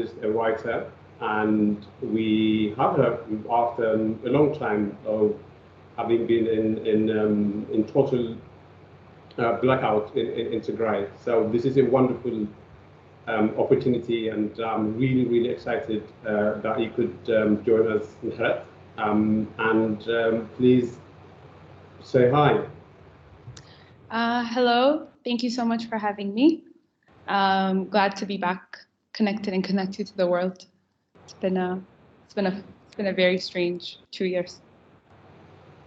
is a writer, and we have her after a long time of having been in total blackout in Tigray. So this is a wonderful opportunity, and I'm really, really excited that you could join us, Mehret. Please say hi. Hello, thank you so much for having me. Glad to be back, connected and connected to the world. It's been a very strange 2 years.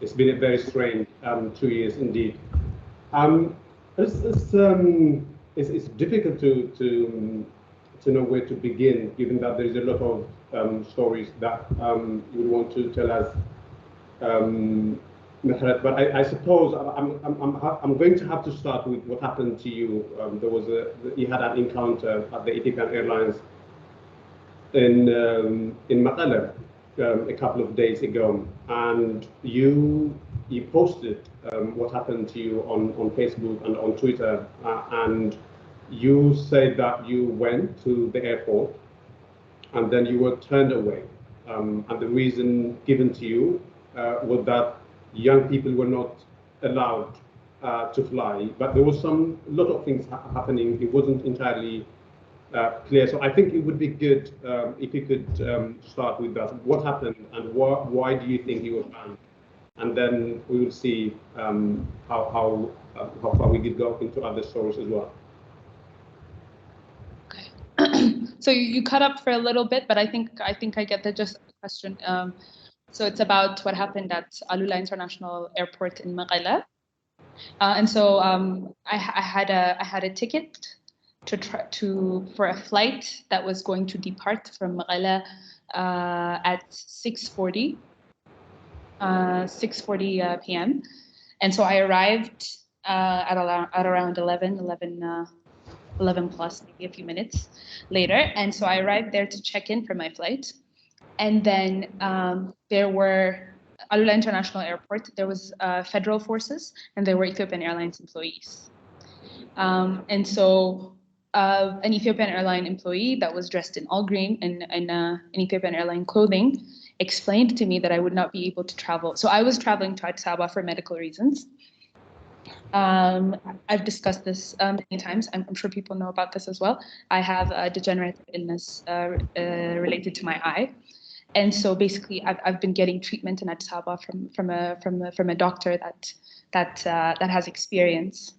It's been a very strange 2 years indeed. It's difficult to know where to begin, given that there is a lot of stories that you would want to tell us, Mehret. But I suppose I'm going to have to start with what happened to you. You had an encounter at the Ethiopian Airlines in Mekelle a couple of days ago, and you posted what happened to you on Facebook and on Twitter, and you said that you went to the airport and then you were turned away, and the reason given to you was that young people were not allowed to fly, but there was a lot of things happening. It wasn't entirely clear. So I think it would be good if you could start with that. What happened, and why do you think you were banned? And then we will see how far we could go into other stories as well. Okay. So you cut up for a little bit, but I think I get the gist of the question. So it's about what happened at Alula International Airport in Mekelle. And so I had a ticket for a flight that was going to depart from Mekelle at 6:40 p.m. And so I arrived at around 11 plus, maybe a few minutes later. And so I arrived there to check in for my flight. And then there were Alula International Airport, there was federal forces, and there were Ethiopian Airlines employees. And so an Ethiopian airline employee that was dressed in all green and an Ethiopian airline clothing explained to me that I would not be able to travel. So I was traveling to Addis Ababa for medical reasons. I've discussed this many times. I'm sure people know about this as well. I have a degenerative illness related to my eye. And so basically I've been getting treatment in Addis Ababa from a doctor that has experience.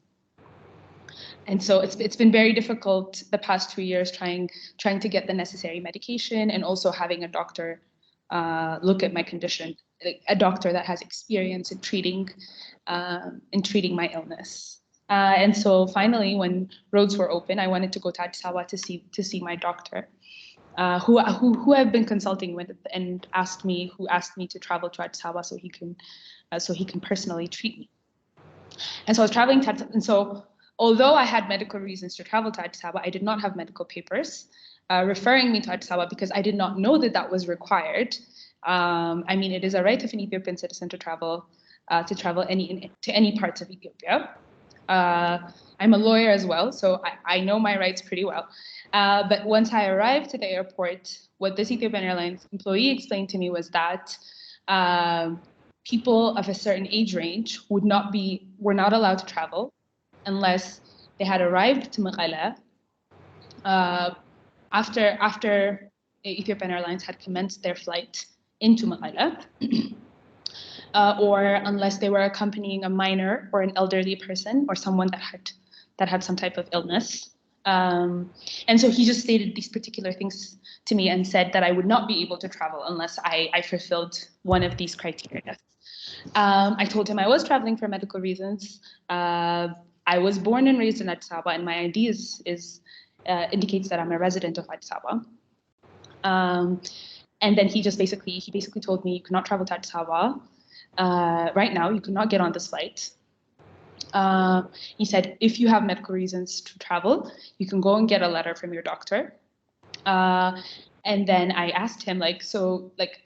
And so it's been very difficult the past 2 years trying to get the necessary medication, and also having a doctor look at my condition, a doctor that has experience in treating my illness. And so finally, when roads were open, I wanted to go to Addis Ababa to see my doctor, who I've been consulting with, and asked me to travel to Addis Ababa so he can personally treat me. And so I was traveling to Addis Ababa, and so although I had medical reasons to travel to Addis Ababa, I did not have medical papers referring me to Addis Ababa, because I did not know that was required. I mean, it is a right of an Ethiopian citizen to travel to any parts of Ethiopia. I'm a lawyer as well, so I know my rights pretty well. But once I arrived to the airport, what this Ethiopian Airlines employee explained to me was that people of a certain age range were not allowed to travel unless they had arrived to Mekelle after Ethiopian Airlines had commenced their flight into Mekelle, or unless they were accompanying a minor or an elderly person or someone that had some type of illness. And so he just stated these particular things to me and said that I would not be able to travel unless I fulfilled one of these criteria. I told him I was traveling for medical reasons. I was born and raised in Addis Ababa, and my ID indicates that I'm a resident of Addis Ababa. And then he basically told me, you cannot travel to Addis Ababa right now. You cannot get on this flight. He said, if you have medical reasons to travel, you can go and get a letter from your doctor. And then I asked him,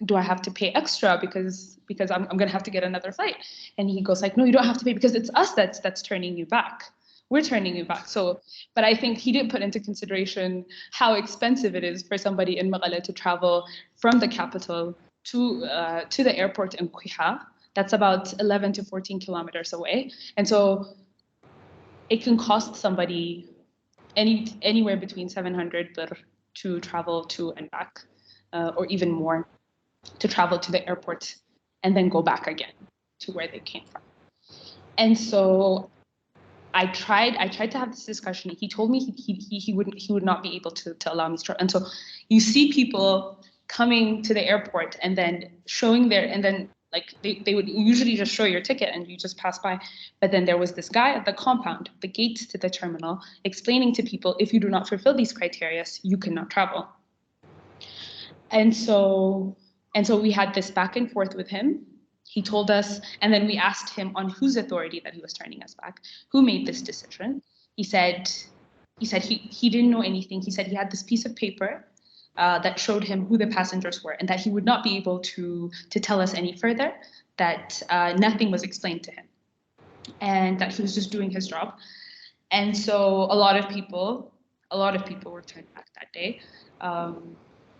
do I have to pay extra because I'm gonna have to get another flight? And he goes no, you don't have to pay, because it's us that's turning you back. we're turning you back. So, but I think he didn't put into consideration how expensive it is for somebody in Mekelle to travel from the capital to the airport in Quiha. That's about 11 to 14 kilometers away. And so it can cost somebody anywhere between 700 birr to travel to and back, or even more, to travel to the airport and then go back again to where they came from. And so I tried to have this discussion. He told me he would not be able to allow me to travel. And so you see people coming to the airport and then showing and then like they would usually just show your ticket and you just pass by. But then there was this guy at the compound, the gates to the terminal, explaining to people, if you do not fulfill these criteria, you cannot travel. And so we had this back and forth with him. He told us, and then we asked him on whose authority that he was turning us back, who made this decision. He said he didn't know anything. He said he had this piece of paper that showed him who the passengers were and that he would not be able to tell us any further, that nothing was explained to him and that he was just doing his job. And so a lot of people were turned back that day.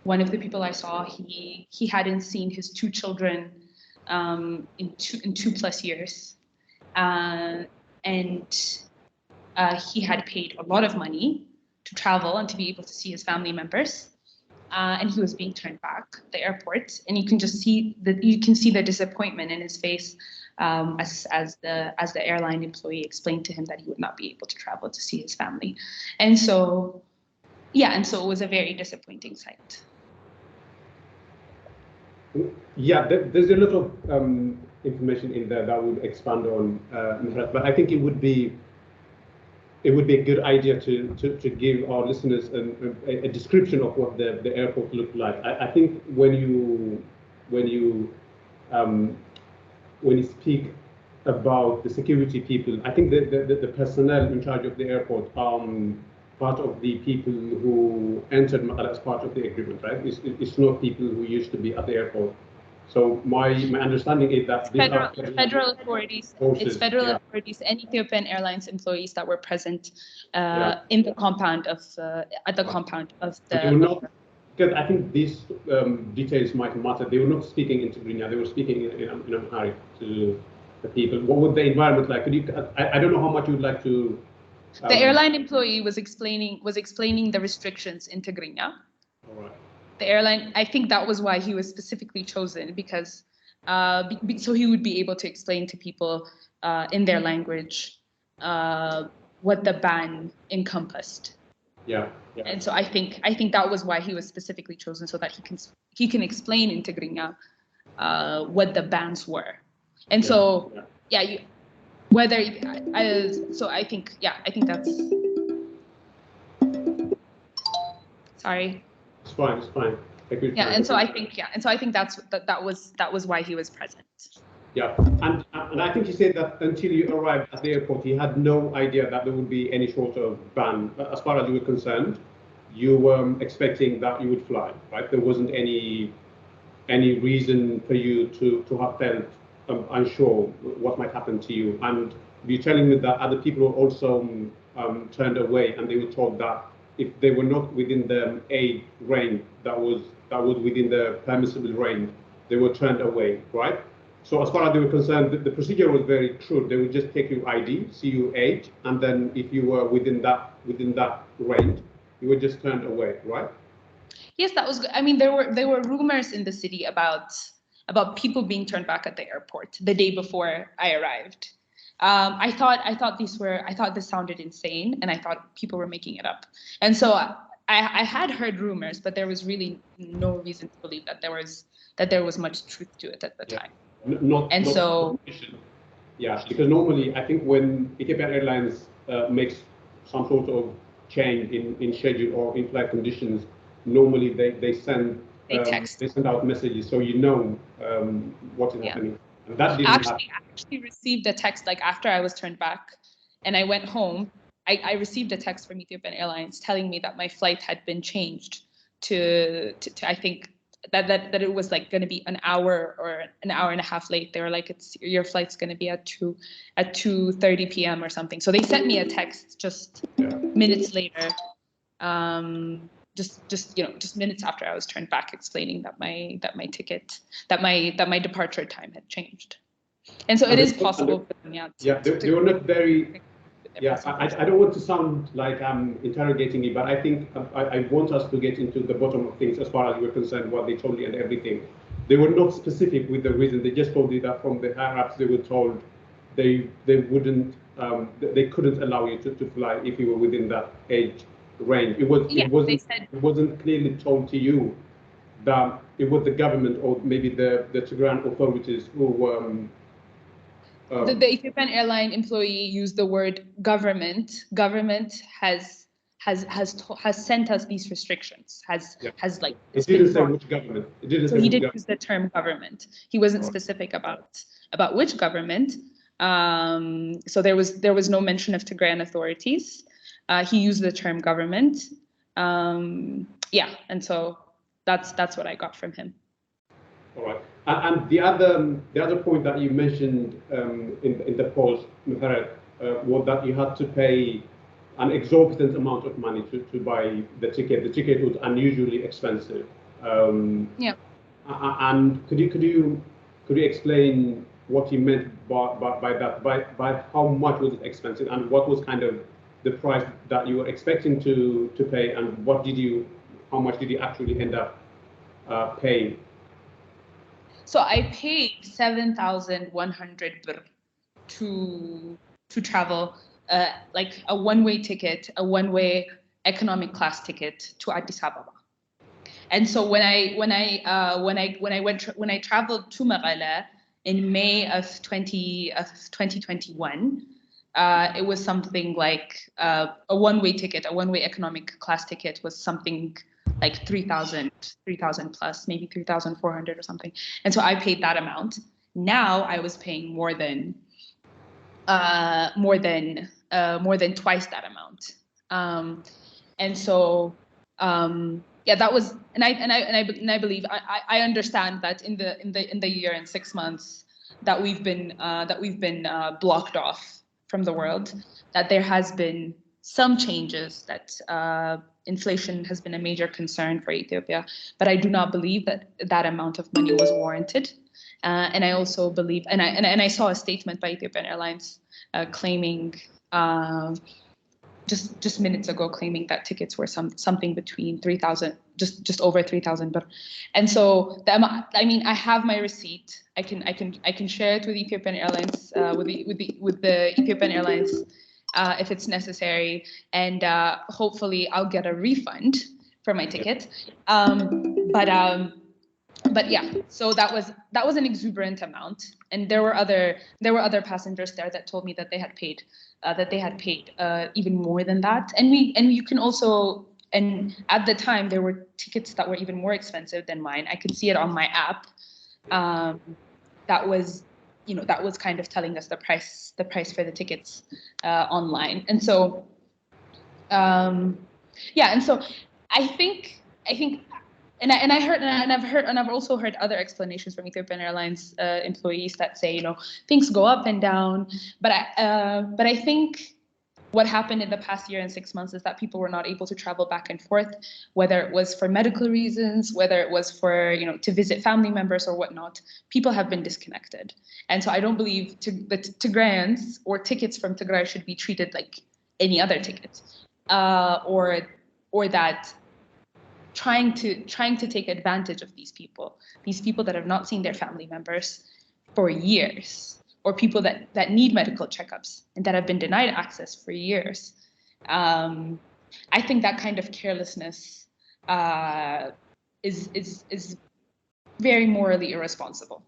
One of the people I saw, he hadn't seen his two children in 2+ years. And he had paid a lot of money to travel and to be able to see his family members. And he was being turned back at the airport, and you can see the disappointment in his face as the airline employee explained to him that he would not be able to travel to see his family. And so it was a very disappointing sight. Yeah, there's a lot of information in there that I would expand on, Mehret, but I think it would be a good idea to give our listeners a description of what the airport looked like. I think when you speak about the security people, I think the personnel in charge of the airport are part of the people who entered Mekelle as part of the agreement, right? It's not people who used to be at the airport. So my understanding is that these federal authorities, it's federal authorities and Ethiopian Airlines employees that were present in the compound of compound of the. Because I think these details might matter. They were not speaking in Tigray; they were speaking in Amharic to the people. What would the environment like? Could you? I don't know how much you would like to. The airline employee was explaining the restrictions in Tigray. All right. The airline, I think that was why he was specifically chosen, because so he would be able to explain to people in their language what the ban encompassed. Yeah. And so I think that was why he was specifically chosen, so that he can explain in Tigrinya what the bans were. And so I think that's. Sorry. It's fine. And so I think that was why he was present. Yeah, and I think he said that until you arrived at the airport, he had no idea that there would be any sort of ban. As far as you were concerned, you were expecting that you would fly, right? There wasn't any reason for you to have felt unsure what might happen to you. And you're telling me that other people were also turned away, and they were told that if they were not within the aid range that was within the permissible range, they were turned away, right? So as far as they were concerned, the procedure was very true. They would just take your ID, see your age, and then if you were within that range, you were just turned away, right? Yes, that was good. I mean, there were rumors in the city about people being turned back at the airport the day before I arrived. I thought this sounded insane, and I thought people were making it up. And so I had heard rumors, but there was really no reason to believe that there was much truth to it at the time. Because normally I think when Ethiopian Airlines makes some sort of change in schedule or in flight conditions, normally they send out messages so you know what is happening. And that didn't happen. I actually received a text like after I was turned back, and I went home. I received a text from Ethiopian Airlines telling me that my flight had been changed to I think that it was like going to be an hour or an hour and a half late. They were like, your flight's going to be at 2:30 p.m. or something. So they sent me a text just minutes later, just minutes after I was turned back, explaining that my departure time had changed. And so it is possible for them, they were not very. Yeah, I don't want to sound like I'm interrogating you, but I think I want us to get into the bottom of things as far as you're concerned, what they told you and everything. They were not specific with the reason. They just told you that from the higher ups, they were told they wouldn't, they couldn't allow you to fly if you were within that age range. It wasn't clearly told to you that it was the government or maybe the Tigrayan authorities who were. The Ethiopian airline employee used the word government. Government has sent us these restrictions. Has like. It didn't say which government. It didn't. So he didn't use the term government. He wasn't specific about which government. So there was no mention of Tigrayan authorities. He used the term government. And so that's what I got from him. All right. And the other point that you mentioned in the post, Mehret, was that you had to pay an exorbitant amount of money to buy the ticket. The ticket was unusually expensive. And could you explain what you meant by that? By how much was it expensive, and what was kind of the price that you were expecting to pay, and how much did you actually end up paying? So I paid 7,100 birr to travel, like a one-way ticket, a one-way economic class ticket to Addis Ababa. And so when I traveled to Mekelle in May of 2021, it was something like a one-way ticket, a one-way economic class ticket was something like 3,000 plus, maybe 3,400 or something. And so I paid that amount. Now I was paying more than twice that amount. And so that was, and I believe I understand that in the year and 6 months that we've been blocked off from the world, that there has been some changes, that inflation has been a major concern for Ethiopia, but I do not believe that amount of money was warranted. And I also believe, and I saw a statement by Ethiopian Airlines claiming just minutes ago, claiming that tickets were something between 3,000, just over 3,000. But and so I have my receipt. I can share it with Ethiopian Airlines, with the Ethiopian Airlines. If it's necessary, and hopefully I'll get a refund for my ticket. But yeah, so that was an exuberant amount, and there were other passengers there that told me that they had paid even more than that, and you can also, and at the time there were tickets that were even more expensive than mine. I could see it on my app. That was kind of telling us the price for the tickets online. And so and so I think I've also heard other explanations from Ethiopian Airlines employees that say, things go up and down, but I think what happened in the past year and 6 months is that people were not able to travel back and forth, whether it was for medical reasons, whether it was for, to visit family members or whatnot. People have been disconnected. And so I don't believe the Tigrayans or tickets from Tigray should be treated like any other ticket, or that trying to take advantage of these people that have not seen their family members for years, or people that need medical checkups and that have been denied access for years. I think that kind of carelessness is very morally irresponsible.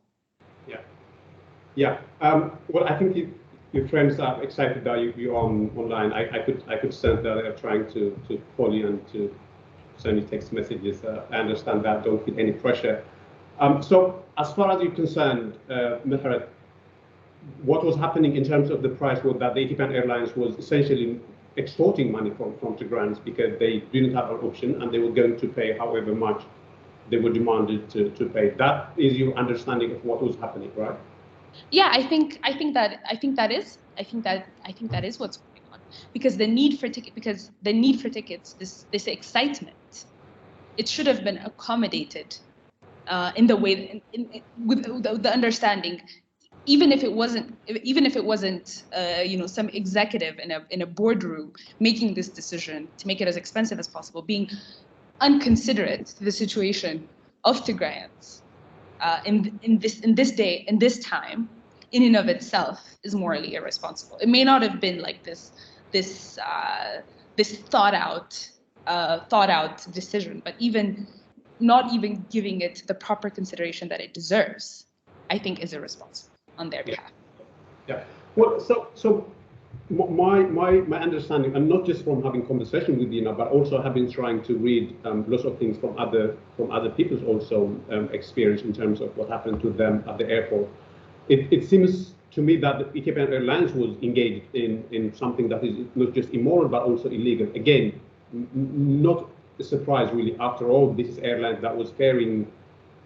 Yeah. Well, I think your friends are excited that you're online. I could sense that they're trying to call you and to send you text messages. I understand that. Don't feel any pressure. So as far as you're concerned, Mehret, what was happening in terms of the price was that the Ethiopian Airlines was essentially extorting money from Tigrayans because they didn't have an option and they were going to pay however much they were demanded to pay. That is your understanding of what was happening, right? Yeah, I think that is what's going on, because the need for tickets, this excitement, it should have been accommodated in the way with the understanding, even if it wasn't some executive in a boardroom making this decision to make it as expensive as possible, being unconsiderate to the situation of Tigrayans in this time, in and of itself, is morally irresponsible. It may not have been like this thought out decision, but even not even giving it the proper consideration that it deserves, I think, is irresponsible on their behalf. Yeah. Well, so my understanding, and not just from having conversation with you now, but also having trying to read lots of things from other people's also experience in terms of what happened to them at the airport. It seems to me that the Ethiopian Airlines was engaged in something that is not just immoral but also illegal. Again, not a surprise really. After all, this is airlines that was carrying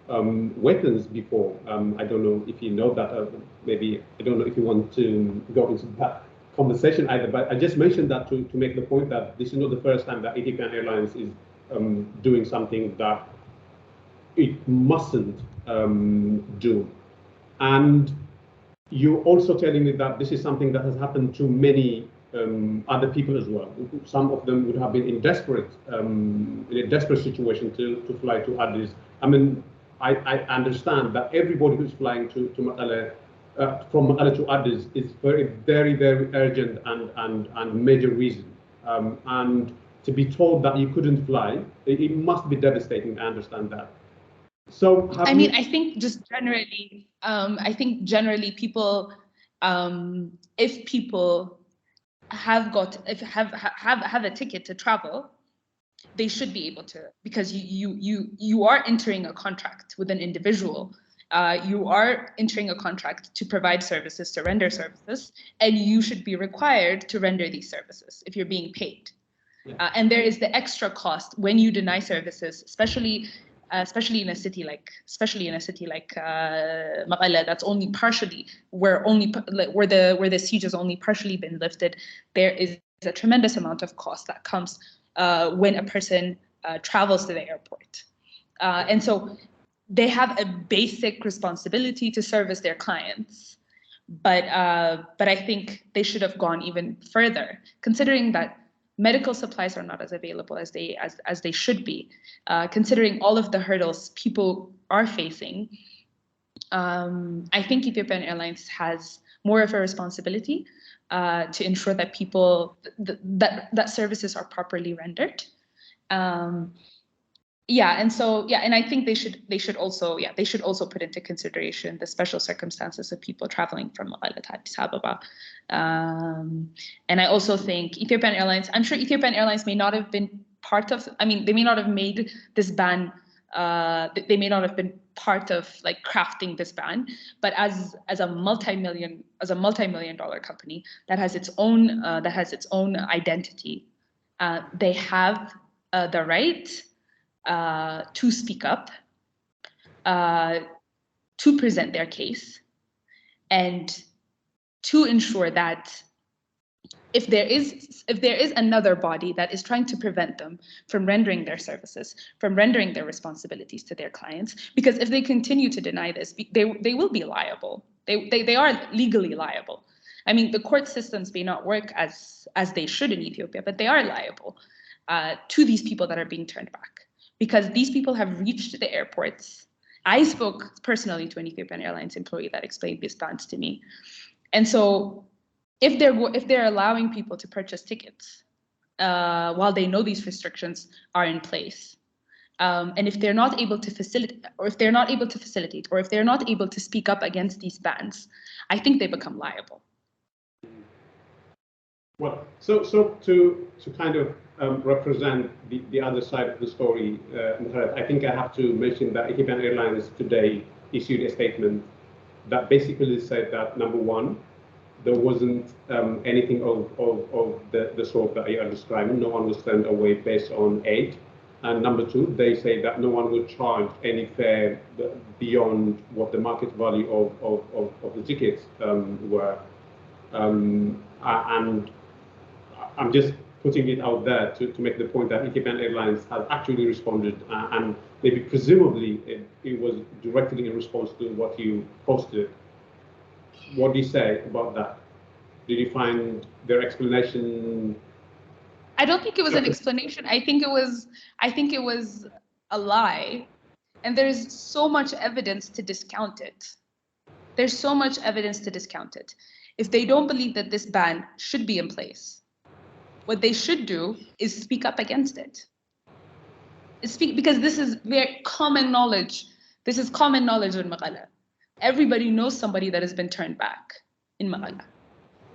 weapons before. I don't know if you know that. Maybe I don't know if you want to go into that conversation either. But I just mentioned that to make the point that this is not the first time that Ethiopian Airlines is doing something that it mustn't do. And you're also telling me that this is something that has happened to many other people as well. Some of them would have been in a desperate situation to fly to Addis. I mean, I understand that everybody who's flying to Mekelle, from Mekelle to Addis, is very urgent and major reason. And to be told that you couldn't fly, it must be devastating. I understand that. So I mean, I think just generally, people, if people have a ticket to travel, they should be able to, because you are entering a contract with an individual. You are entering a contract to provide services, to render services, and you should be required to render these services if you're being paid. Yeah. And there is the extra cost when you deny services, especially in a city like Mekelle, that's only partially where the siege has only partially been lifted. There is a tremendous amount of cost that comes when a person travels to the airport, and so they have a basic responsibility to service their clients. But I think they should have gone even further, considering that medical supplies are not as available as they should be, considering all of the hurdles people are facing. I think Ethiopian Airlines has more of a responsibility to ensure that that services are properly rendered. And I think they should also put into consideration the special circumstances of people traveling from Mekelle to Addis Ababa. And I also think Ethiopian Airlines, I'm sure Ethiopian Airlines may not have been they may not have made this ban, they may not have been part of like crafting this ban, but as a multi-million dollar company that has its own identity, they have the right to speak up, to present their case, and to ensure that if there is another body that is trying to prevent them from rendering their services, from rendering their responsibilities to their clients, because if they continue to deny this, they will be liable. They are legally liable. I mean, the court systems may not work as they should in Ethiopia, but they are liable to these people that are being turned back, because these people have reached the airports. I spoke personally to an Ethiopian Airlines employee that explained these bans to me. And so if they're allowing people to purchase tickets while they know these restrictions are in place, and if they're not able to facilitate, or if they're not able to speak up against these bans, I think they become liable. Well, so to kind of represent the other side of the story, I think I have to mention that Ethiopian Airlines today issued a statement that basically said that, number one, there wasn't anything of the sort that you are describing. No one was turned away based on aid. And number two, they say that no one will charge any fare beyond what the market value of the tickets were. And I'm just putting it out there to make the point that Ethiopian Airlines has actually responded, and maybe presumably it was directly in response to what you posted. What do you say about that? Did you find their explanation? I don't think it was an explanation. I think it was a lie. And there's so much evidence to discount it. There's so much evidence to discount it. If they don't believe that this ban should be in place, what they should do is speak up against it. Because this is very common knowledge. This is common knowledge in Mekelle. Everybody knows somebody that has been turned back in Mekelle.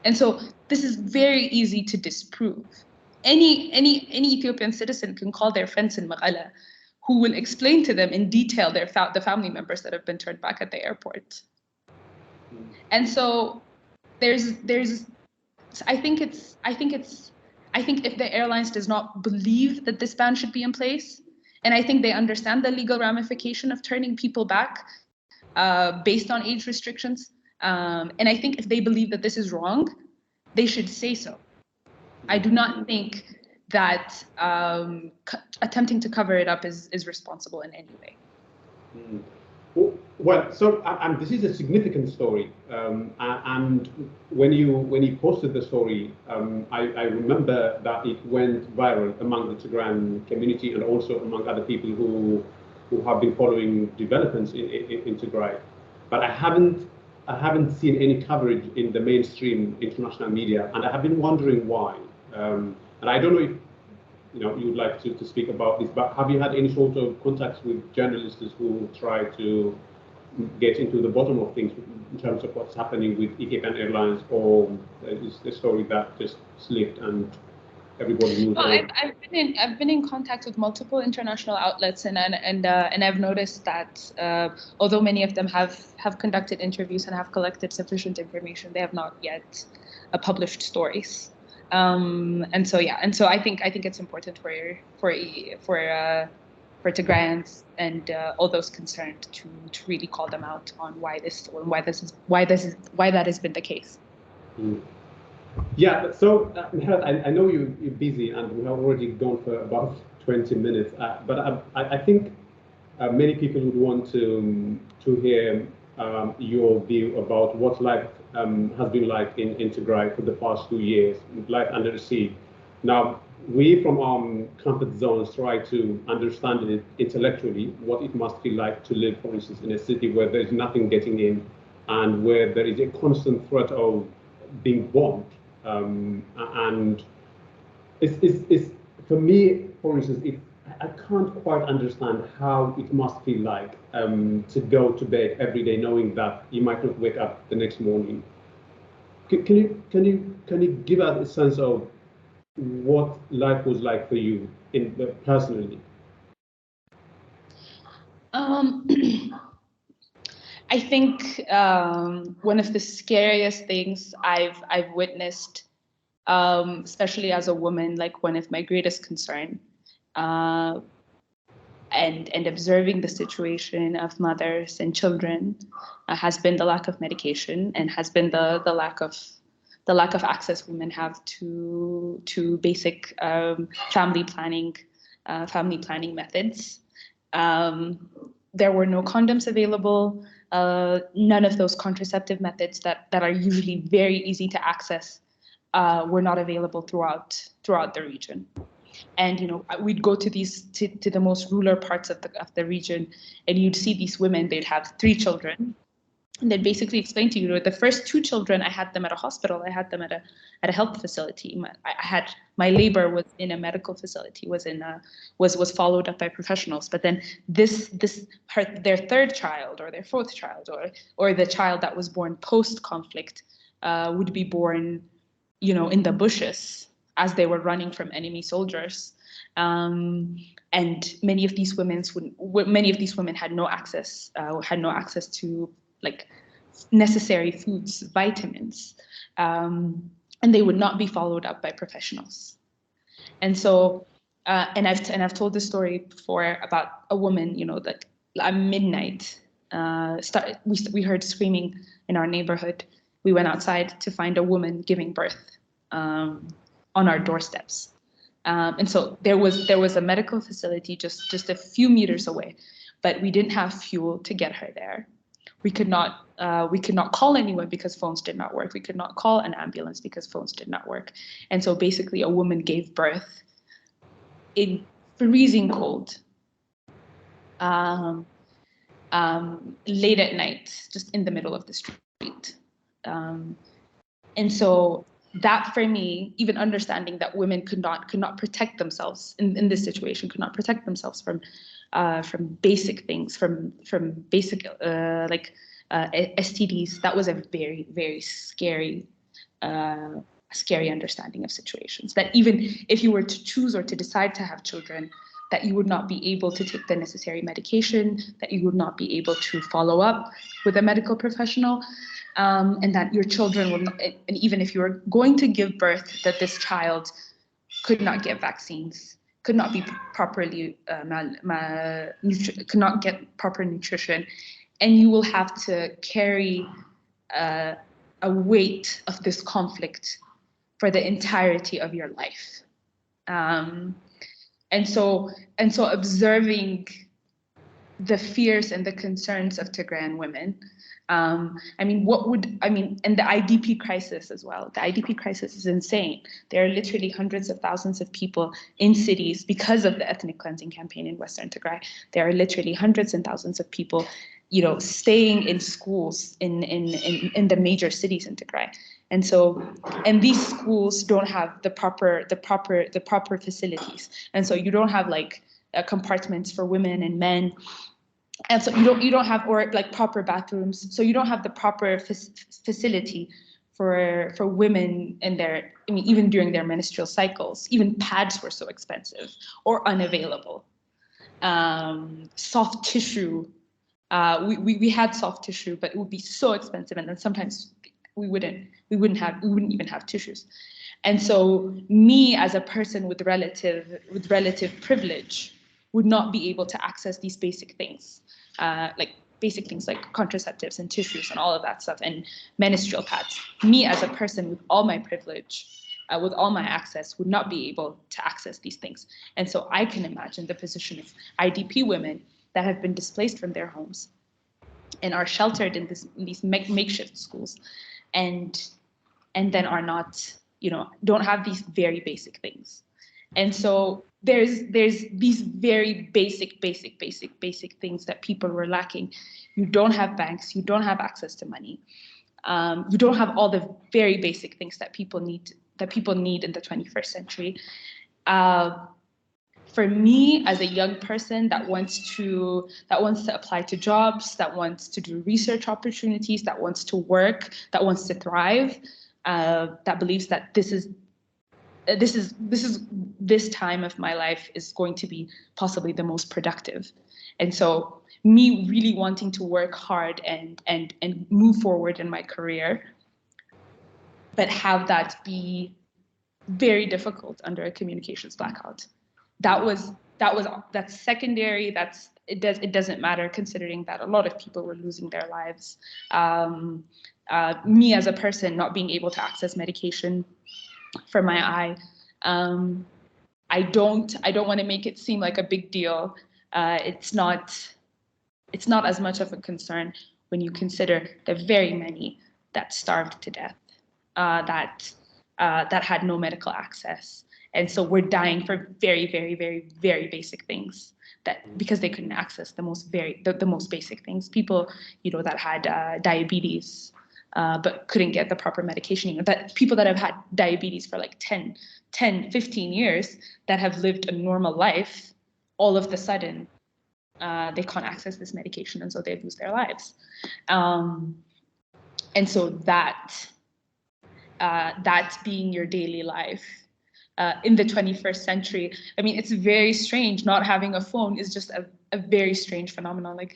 And so this is very easy to disprove. Any Ethiopian citizen can call their friends in Mekelle who will explain to them in detail the family members that have been turned back at the airport. And so I think if the airlines does not believe that this ban should be in place, and I think they understand the legal ramification of turning people back based on age restrictions, and I think if they believe that this is wrong, they should say so. I do not think that attempting to cover it up is responsible in any way. Well, so this is a significant story, and when you posted the story, I remember that it went viral among the Tigrayan community and also among other people who have been following developments in Tigray. But I haven't seen any coverage in the mainstream international media, and I have been wondering why. And I don't know if you would like to speak about this, but have you had any sort of contacts with journalists who try to get into the bottom of things in terms of what's happening with Ethiopian Airlines, or is the story that just slipped and everybody moved on? I've been in contact with multiple international outlets, and I've noticed that although many of them have conducted interviews and have collected sufficient information, they have not yet published stories. And so I think it's important for Tigrayans and all those concerned to really call them out on why that has been the case. Yeah. So Mehret, I know you're busy and we have already gone for about 20 minutes, but I think many people would want to hear your view about what life has been like in Tigray for the past 2 years, life under the sea. Now, we from our comfort zones try to understand it intellectually, what it must feel like to live, for instance, in a city where there is nothing getting in and where there is a constant threat of being bombed. And it's for me, for instance, I can't quite understand how it must feel like to go to bed every day knowing that you might not wake up the next morning. Can you give us a sense of what life was like for you personally? I think one of the scariest things I've witnessed, especially as a woman, like one of my greatest concern, and observing the situation of mothers and children has been the lack of medication, and has been the lack of access women have to basic family planning methods. There were no condoms available. None of those contraceptive methods that are usually very easy to access were not available throughout the region. And we'd go to the most rural parts of the region, and you'd see these women. They'd have 3 children, and they'd basically explain to you, the first 2 children, I had them at a hospital. I had them at a health facility. My labor was in a medical facility. Was followed up by professionals. But then their 3rd child or their 4th child or the child that was born post-conflict would be born, in the bushes as they were running from enemy soldiers. And many of these women had no access to necessary foods, vitamins, and they would not be followed up by professionals. And so I've told this story before about a woman, that at midnight, we heard screaming in our neighborhood. We went outside to find a woman giving birth on our doorsteps. And so there was a medical facility just a few meters away, but we didn't have fuel to get her there. We could not call anyone because phones did not work. We could not call an ambulance because phones did not work. And so basically a woman gave birth in freezing cold, late at night, just in the middle of the street. And so that, for me, even understanding that women could not protect themselves in this situation, could not protect themselves from basic things, from basic STDs, that was a very, very scary understanding of situations. That even if you were to choose or to decide to have children, that you would not be able to take the necessary medication, that you would not be able to follow up with a medical professional, and that your children will not, and even if you were going to give birth, that this child could not get vaccines, could not be properly could not get proper nutrition, and you will have to carry a weight of this conflict for the entirety of your life. And so observing the fears and the concerns of Tigrayan women, and the IDP crisis as well. The IDP crisis is insane. There are literally hundreds of thousands of people in cities because of the ethnic cleansing campaign in Western Tigray. There are literally hundreds and thousands of people, staying in schools in the major cities in Tigray. And these schools don't have the proper facilities. And so you don't have compartments for women and men. And so you don't have proper bathrooms. So you don't have the proper facility for women in their, even during their menstrual cycles. Even pads were so expensive or unavailable. Soft tissue. We had soft tissue, but it would be so expensive, and then sometimes we wouldn't even have tissues. And so me as a person with relative privilege would not be able to access these basic things, like contraceptives and tissues and all of that stuff and menstrual pads. Me as a person with all my privilege, with all my access, would not be able to access these things. And so I can imagine the position of IDP women that have been displaced from their homes and are sheltered in these makeshift schools, and then are not, don't have these very basic things. And so there's these very basic things that people were lacking. You don't have banks, you don't have access to money, you don't have all the very basic things that people need in the 21st century. For me, as a young person that wants to apply to jobs, that wants to do research opportunities, that wants to work, that wants to thrive, that believes that this time of my life is going to be possibly the most productive. And so me really wanting to work hard and move forward in my career, but have that be very difficult under a communications blackout. That's secondary. It doesn't matter, considering that a lot of people were losing their lives. Me as a person not being able to access medication for my eye. I don't want to make it seem like a big deal. It's not as much of a concern when you consider the very many that starved to death, that had no medical access. And so we're dying for very, very, very, very basic things, that because they couldn't access the most basic things. People, that had diabetes, but couldn't get the proper medication. That people that have had diabetes for like 10, 15 years, that have lived a normal life, all of the sudden, they can't access this medication, and so they lose their lives. And so that being your daily life in the 21st century, it's very strange. Not having a phone is just a very strange phenomenon. Like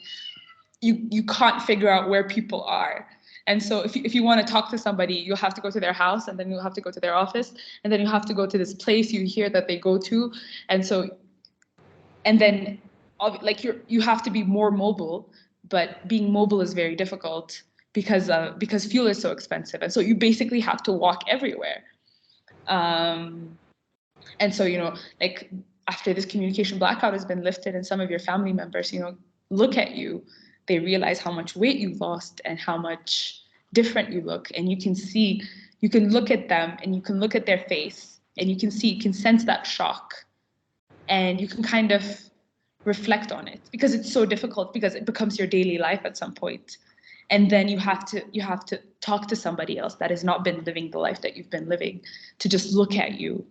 you can't figure out where people are. And so if you want to talk to somebody, you'll have to go to their house, and then you'll have to go to their office, and then you have to go to this place you hear that they go to. And then like you have to be more mobile, but being mobile is very difficult because fuel is so expensive. And so you basically have to walk everywhere. And so, like after this communication blackout has been lifted and some of your family members, look at you, they realize how much weight you've lost and how much different you look. And you can look at them and you can look at their face and you can sense that shock, and you can kind of reflect on it because it's so difficult, because it becomes your daily life at some point. And then you have to talk to somebody else that has not been living the life that you've been living, to just look at you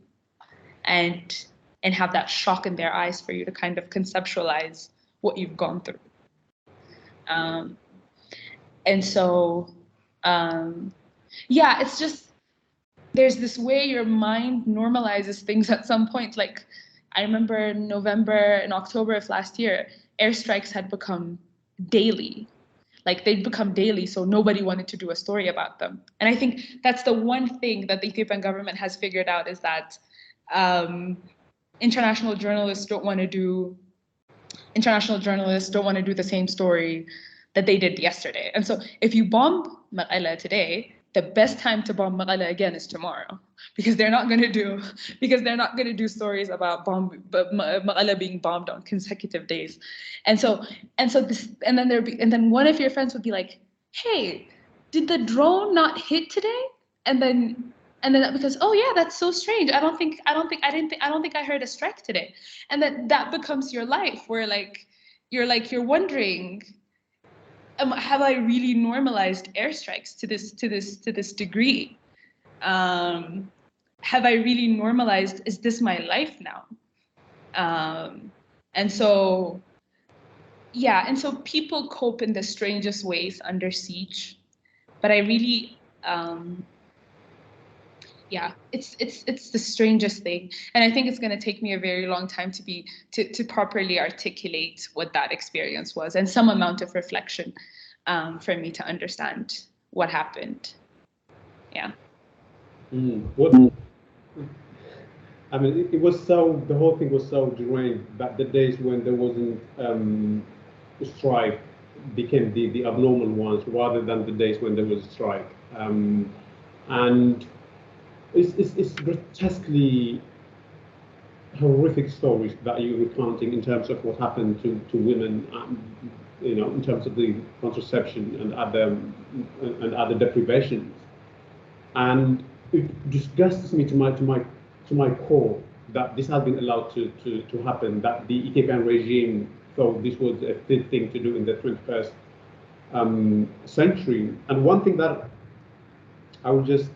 and have that shock in their eyes for you to kind of conceptualize what you've gone through. And so, yeah, it's just, there's this way your mind normalizes things at some point. Like, I remember in November and October of last year, airstrikes had become daily. Like, they'd become daily, so nobody wanted to do a story about them. And I think that's the one thing that the Ethiopian government has figured out, is that international journalists don't want to do the same story that they did yesterday. And so if you bomb Mekelle today, the best time to bomb Mekelle again is tomorrow, because they're not going to do stories about Mekelle being bombed on consecutive days. And then one of your friends would be like, "Hey, did the drone not hit today?" And then because, "Oh yeah, that's so strange. I don't think I heard a strike today." And that becomes your life, where you're wondering, have I really normalized airstrikes to this degree? Have I really normalized? Is this my life now? And so people cope in the strangest ways under siege, but I really, it's the strangest thing, and I think it's going to take me a very long time to properly articulate what that experience was, and some amount of reflection for me to understand what happened. Yeah. I mean, the whole thing was so drained that the days when there wasn't a strike became the abnormal ones, rather than the days when there was a strike. And it's grotesquely horrific stories that you're recounting in terms of what happened to women, in terms of the contraception and other deprivations. And it disgusts me to my core that this has been allowed to happen, that the Ethiopian regime thought this was a fit thing to do in the 21st century. And one thing that I would just,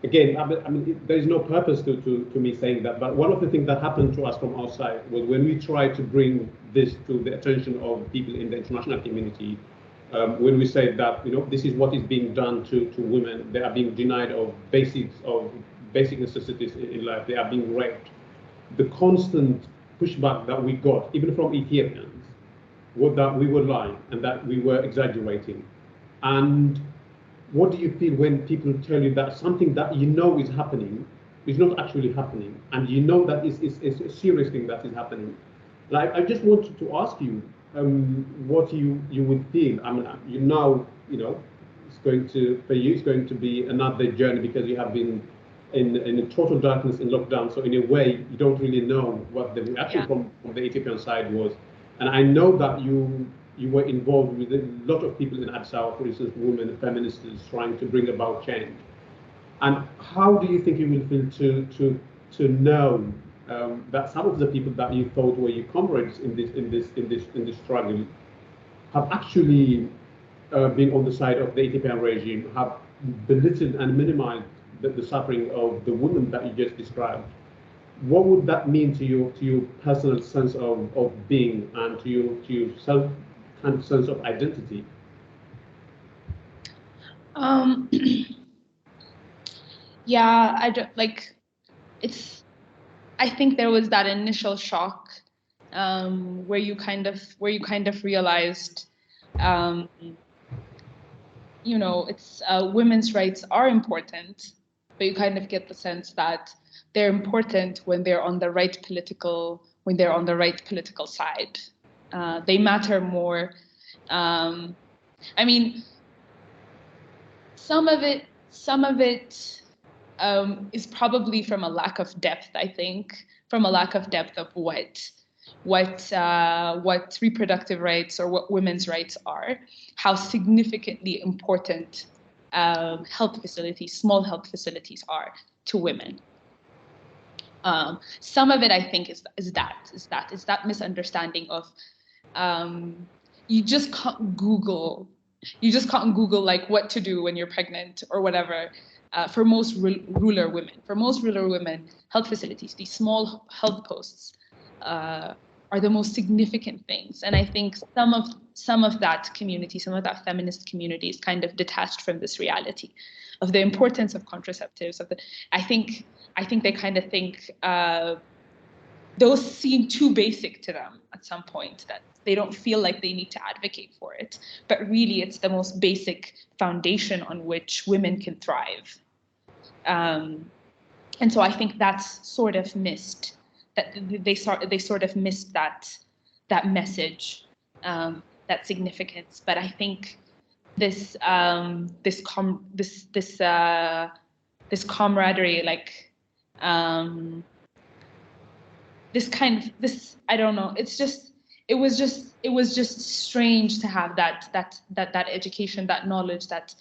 again, I mean, there is no purpose to me saying that, but one of the things that happened to us from outside was when we tried to bring this to the attention of people in the international community, when we said that, this is what is being done to women. They are being denied of basic necessities in life. They are being raped. The constant pushback that we got, even from Ethiopians, was that we were lying and that we were exaggerating. And what do you feel when people tell you that something that is happening is not actually happening, and that is a serious thing that is happening? Like, I just wanted to ask you, what you would feel. I mean, it's going to be another journey, because you have been in total darkness, in lockdown. So in a way, you don't really know what the reaction from the Ethiopian side was. And I know that you were involved with a lot of people in Addis Ababa, for instance, women, feminists, trying to bring about change. And how do you think you will feel to know that some of the people that you thought were your comrades in this struggle have actually been on the side of the Ethiopian regime, have belittled and minimized the suffering of the women that you just described? What would that mean to your personal sense of being, and to your self and sense of identity? Yeah, I think there was that initial shock where you kind of realized you know, it's women's rights are important, but you kind of get the sense that they're important when they're on the right political side. They matter more. I mean, some of it is probably from a lack of depth. I think from a lack of depth of what reproductive rights or what women's rights are, how significantly important health facilities, small health facilities are to women. Some of it, I think, is that misunderstanding of you just can't Google like what to do when you're pregnant or whatever. For most rural women, health facilities, these small health posts, are the most significant things. And I think some of that community, some of that feminist community, is kind of detached from this reality of the importance of contraceptives. I think they kind of think those seem too basic to them at some point, that they don't feel like they need to advocate for it. But really, it's the most basic foundation on which women can thrive. And so I think that's sort of missed. That they sort of missed that message, that significance. But I think this camaraderie, like I don't know. It was just strange to have that education, that knowledge, that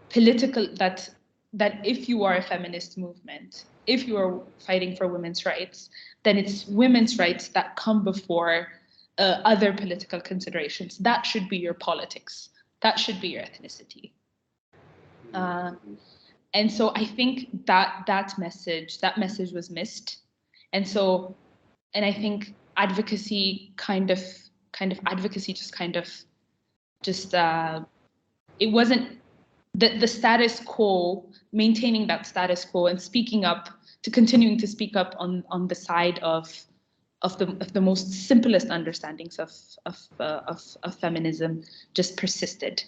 political, that if you are a feminist movement, if you are fighting for women's rights, then it's women's rights that come before other political considerations. That should be your politics. That should be your ethnicity. And so I think that message was missed. And I think advocacy it wasn't the status quo, maintaining that status quo and continuing to speak up on the side of the most simplest understandings of feminism just persisted.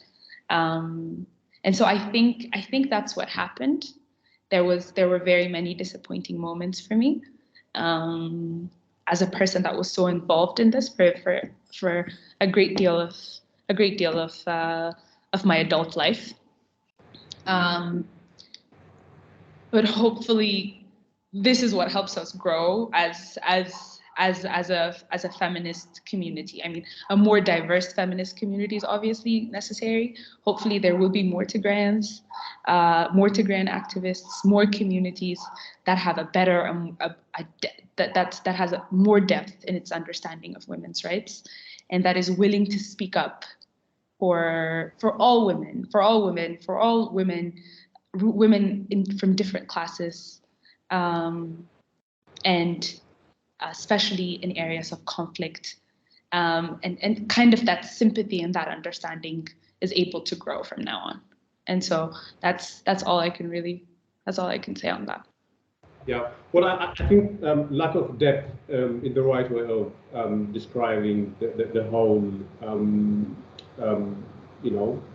And so I think that's what happened. There were very many disappointing moments for me, as a person that was so involved in this for a great deal of my adult life. But hopefully, this is what helps us grow as a feminist community. I mean, a more diverse feminist community is obviously necessary. Hopefully, there will be more Tigrayans, more Tigrayan activists, more communities that have a better, that has a more depth in its understanding of women's rights, and that is willing to speak up for all women, from different classes, and especially in areas of conflict, and kind of that sympathy and that understanding is able to grow from now on. And so that's all I can say on that. Yeah, well, I think lack of depth in the right way of describing the whole,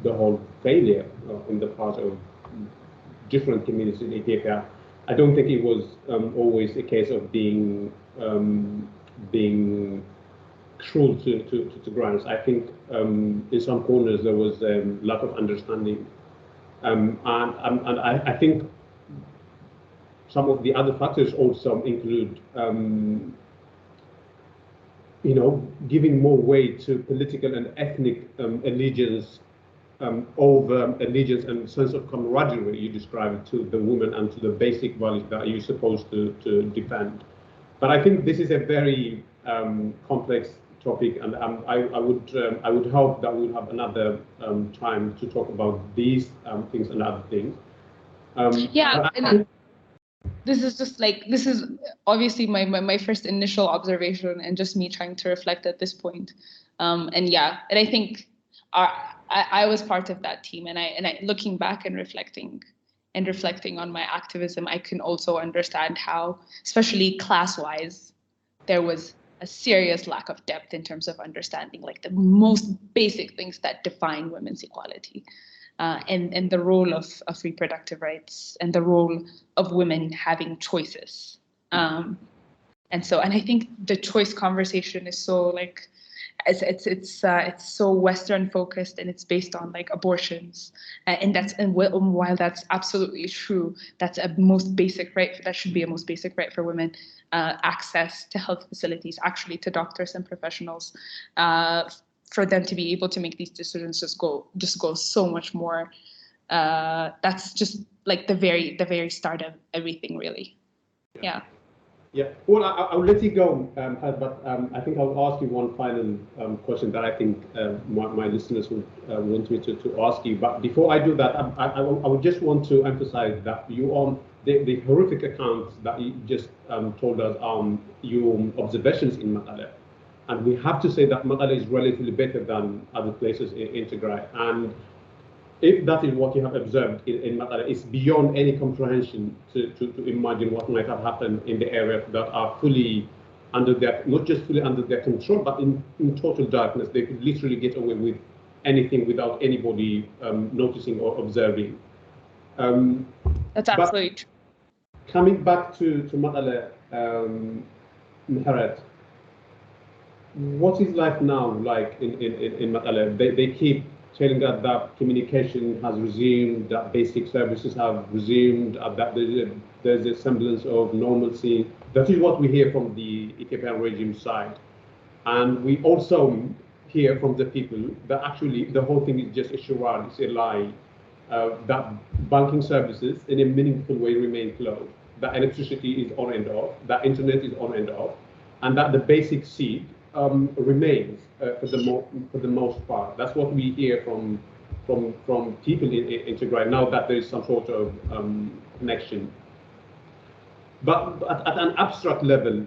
the whole failure on the part of different communities in Ethiopia. I don't think it was always a case of being cruel to Tigrayans. I think in some corners there was a lack of understanding, and I think some of the other factors also include, giving more weight to political and ethnic allegiance over allegiance and sense of camaraderie you described to the woman and to the basic values that you're supposed to defend. But I think this is a very complex topic, and I would hope that we'll have another time to talk about these things and other things. This is obviously my first initial observation and just me trying to reflect at this point. And I think I was part of that team, and I looking back and reflecting on my activism, I can also understand how, especially class-wise, there was a serious lack of depth in terms of understanding like the most basic things that define women's equality, and the role of reproductive rights and the role of women having choices. And I think the choice conversation is so like, it's so Western focused, and it's based on like abortions, and while that's absolutely true, that's a most basic right. That should be a most basic right for women. Access to health facilities, actually to doctors and professionals, for them to be able to make these decisions just go so much more. That's just like the very start of everything, really. Yeah. Yeah, well, I'll let you go, but I think I'll ask you one final question that I think my listeners would want me to ask you. But before I do that, I would just want to emphasize that you on the horrific accounts that you just told us your observations in Mekelle. And we have to say that Mekelle is relatively better than other places in Tigray. And if that is what you have observed in Mekelle, it's beyond any comprehension to imagine what might have happened in the area that are fully under their, not just fully under their control, but in total darkness. They could literally get away with anything without anybody noticing or observing. That's absolutely true. Coming back to Mekelle, Mehret, what is life now like in Mekelle? They keep telling us that communication has resumed, that basic services have resumed, that there's a semblance of normalcy. That is what we hear from the Ethiopian regime side. And we also hear from the people that actually the whole thing is just a charade, it's a lie, that banking services in a meaningful way remain closed, that electricity is on and off, that internet is on and off, and that the basic seed remains for the most part. That's what we hear from people in Tigray now that there is some sort of connection. But at an abstract level,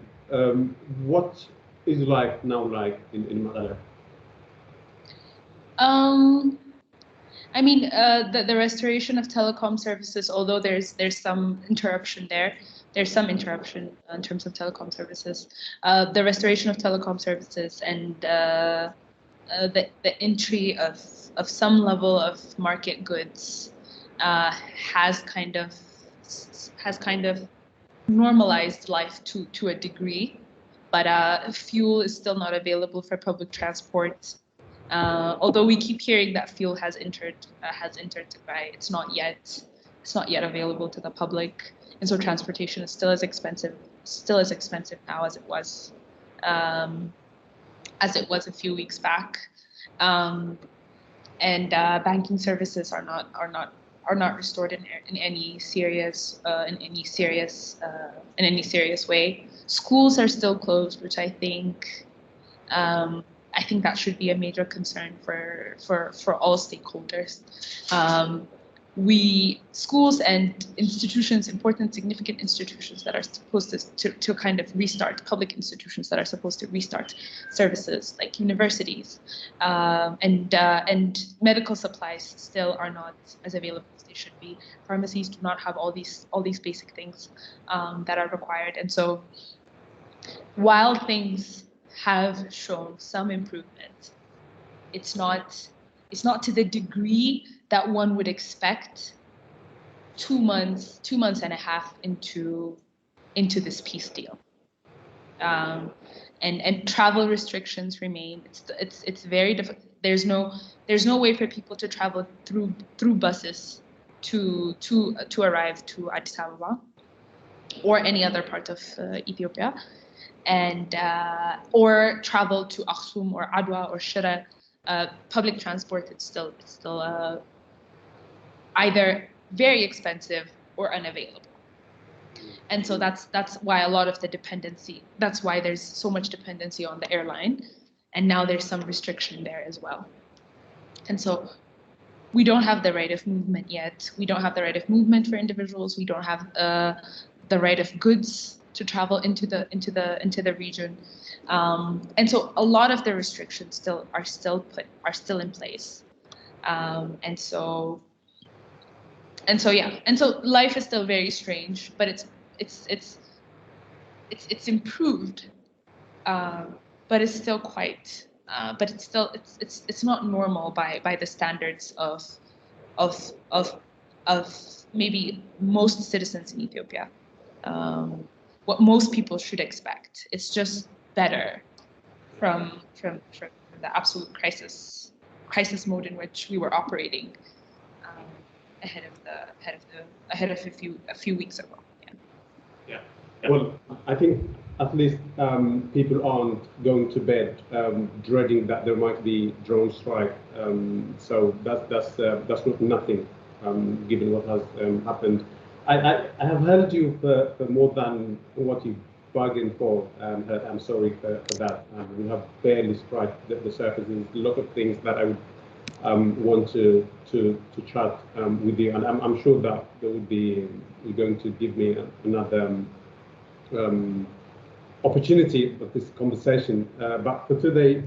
what is life now like in Mekelle? I mean, the restoration of telecom services, although there's some interruption there. There's some interruption in terms of telecom services. The restoration of telecom services and the entry of some level of market goods has kind of normalized life to a degree, but fuel is still not available for public transport. Although we keep hearing that fuel has entered Tigray, it's not yet available to the public. And so transportation is still as expensive now as it was a few weeks back, and banking services are not restored in any serious way. Schools are still closed, which I think that should be a major concern for all stakeholders. Schools and institutions, important, significant institutions that are supposed to kind of restart, public institutions that are supposed to restart services like universities and medical supplies still are not as available as they should be. Pharmacies do not have all these basic things that are required. And so while things have shown some improvement, it's not to the degree that one would expect 2 months and a half into this peace deal. And travel restrictions remain. It's very difficult. There's no way for people to travel through buses to arrive to Addis Ababa or any other part of Ethiopia, and or travel to Aksum or Adwa or Shire. Public transport, it's still either very expensive or unavailable. And so that's why a lot of the dependency, that's why there's so much dependency on the airline. And now there's some restriction there as well. And so we don't have the right of movement yet. We don't have the right of movement for individuals. We don't have the right of goods to travel into the region. And so a lot of the restrictions are still in place. And so life is still very strange, but it's improved but it's still quite. But it's not normal by the standards of maybe most citizens in Ethiopia. What most people should expect. It's just better from the absolute crisis mode in which we were operating ahead of a few weeks ago. Yeah. Well, I think at least people aren't going to bed dreading that there might be drone strike. So that's not nothing, given what has happened. I have heard you for more than what you bargained for. I'm sorry for that. We have barely scratched the surface. There's a lot of things that I would want to chat with you, and I'm sure that there would be you're going to give me another opportunity of this conversation. But for today,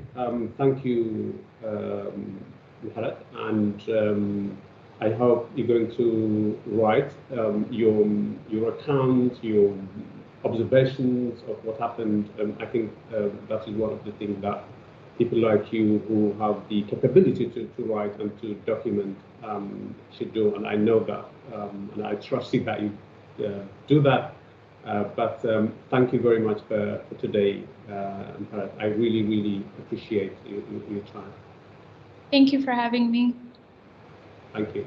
thank you, Mehret, and I hope you're going to write your account, your observations of what happened. I think that is one of the things that people like you who have the capability to write and to document should do. And I know that, and I trust you that you do that. But thank you very much for today. I really, really appreciate your time. Thank you for having me. Thank you.